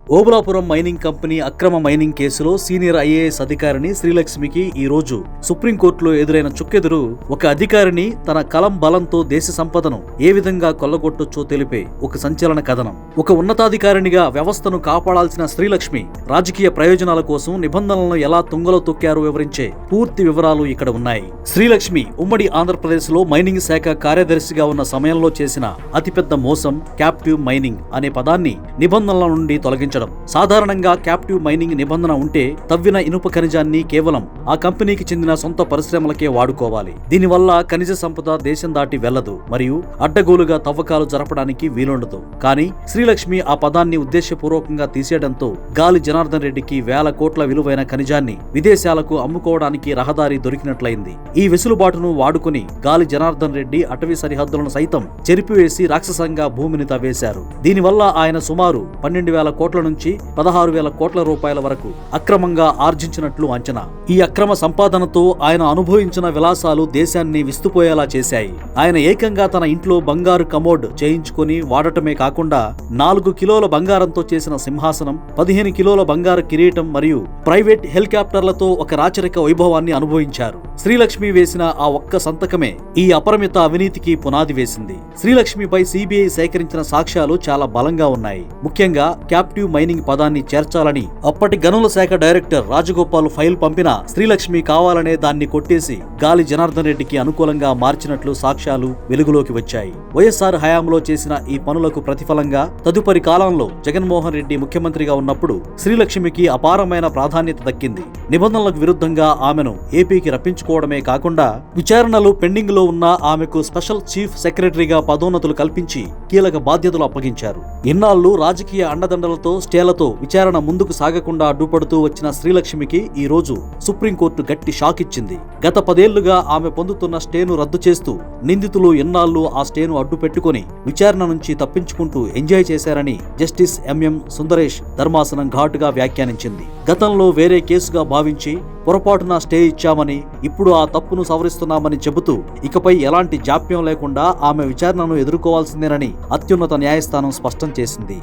Obulapuram mining company అక్రమ mining కేసులో senior IAS అధికారిని శ్రీలక్ష్మికి ఈ రోజు సుప్రీంకోర్టులో ఎదురైన చుక్కెదురు ఒక అధికారిని తన కలం బలంతో దేశ సంపదను ఏ విధంగా కొల్లగొట్టొచ్చో తెలిపే ఒక సంచలన కథనం. ఒక ఉన్నతాధికారినిగా వ్యవస్థను కాపాడాల్సిన శ్రీలక్ష్మి రాజకీయ ప్రయోజనాల కోసం నిబంధనలను ఎలా తుంగలో తొక్కారో వివరించే పూర్తి వివరాలు ఇక్కడ ఉన్నాయి. శ్రీలక్ష్మి ఉమ్మడి ఆంధ్రప్రదేశ్ లో మైనింగ్ శాఖ కార్యదర్శిగా ఉన్న సమయంలో చేసిన అతిపెద్ద మోసం క్యాప్టివ్ మైనింగ్ అనే పదాన్ని నిబంధనల నుండి తొలగించారు. సాధారణంగా క్యాప్టివ్ మైనింగ్ నిబంధన ఉంటే తవ్విన ఇనుప ఖనిజాన్ని కేవలం ఆ కంపెనీకి చెందిన సొంత పరిశ్రమలకే వాడుకోవాలి. దీనివల్ల ఖనిజ సంపద దేశం దాటి వెళ్లదు మరియు అడ్డగోలుగా తవ్వకాలు జరపడానికి వీలుండదు. కానీ శ్రీలక్ష్మి ఆ పదాన్ని ఉద్దేశపూర్వకంగా తీసేయడంతో గాలి జనార్దన్ రెడ్డికి వేల కోట్ల విలువైన ఖనిజాన్ని విదేశాలకు అమ్ముకోవడానికి రహదారి దొరికినట్లయింది. ఈ వెసులుబాటును వాడుకుని గాలి జనార్దన్ రెడ్డి అటవీ సరిహద్దులను సైతం చెరిపివేసి రాక్షసంగా భూమిని తవ్వేశారు. దీనివల్ల ఆయన సుమారు 12,000 కోట్ల నుంచి 16,000 కోట్ల రూపాయల వరకు అక్రమంగా ఆర్జించినట్లు అంచనా. ఈ అక్రమ సంపాదనతో ఆయన అనుభవించిన విలాసాలు దేశాన్ని విస్తుపోయేలా చేశాయి. ఆయన ఏకంగా తన ఇంట్లో బంగారు కమోడ్ చేయించుకుని వాడటమే కాకుండా 4 కిలోల బంగారంతో చేసిన సింహాసనం, 15 కిలోల బంగారు కిరీటం మరియు ప్రైవేట్ హెలికాప్టర్లతో ఒక రాచరిక వైభవాన్ని అనుభవించారు. శ్రీలక్ష్మి వేసిన ఆ ఒక్క సంతకమే ఈ అపరిమిత అవినీతికి పునాది వేసింది. శ్రీలక్ష్మిపై సిబిఐ సేకరించిన సాక్ష్యాలు చాలా బలంగా ఉన్నాయి. ముఖ్యంగా క్యాప్టివ్ మైనింగ్ పదాన్ని చేర్చాలని అప్పటి గనుల శాఖ డైరెక్టర్ రాజగోపాల్ ఫైల్ పంపినా శ్రీలక్ష్మి కావాలనే దాన్ని కొట్టేసి గాలి జనార్దన్ రెడ్డికి అనుకూలంగా మార్చినట్లు సాక్ష్యాలు వెలుగులోకి వచ్చాయి. వైఎస్ఆర్ హయాంలో చేసిన ఈ పనులకు ప్రతిఫలంగా తదుపరి కాలంలో జగన్మోహన్ రెడ్డి ముఖ్యమంత్రిగా ఉన్నప్పుడు శ్రీలక్ష్మికి అపారమైన ప్రాధాన్యత దక్కింది. నిబంధనలకు విరుద్ధంగా ఆమెను ఏపీకి రప్పించుకోవడమే కాకుండా విచారణలు పెండింగ్ లో ఉన్న ఆమెకు స్పెషల్ చీఫ్ సెక్రటరీగా పదోన్నతులు కల్పించి కీలక బాధ్యతలు అప్పగించారు. ఇన్నాళ్లు రాజకీయ అండదండలతో స్టేలతో విచారణ ముందుకు సాగకుండా అడ్డుపడుతూ వచ్చిన శ్రీలక్ష్మికి ఈ రోజు సుప్రీంకోర్టు గట్టి షాక్ ఇచ్చింది. గత 10 ఏళ్లుగా ఆమె పొందుతున్న స్టేను రద్దు చేస్తూ నిందితులు ఎన్నాళ్లు ఆ స్టేను అడ్డు పెట్టుకుని విచారణ నుంచి తప్పించుకుంటూ ఎంజాయ్ చేశారని జస్టిస్ ఎంఎం సుందరేష్ ధర్మాసనం ఘాటుగా వ్యాఖ్యానించింది. గతంలో వేరే కేసుగా భావించి పొరపాటున స్టే ఇచ్చామని, ఇప్పుడు ఆ తప్పును సవరిస్తున్నామని చెబుతూ ఇకపై ఎలాంటి జాప్యం లేకుండా ఆమె విచారణను ఎదుర్కోవాల్సిందేనని అత్యున్నత న్యాయస్థానం స్పష్టం చేసింది.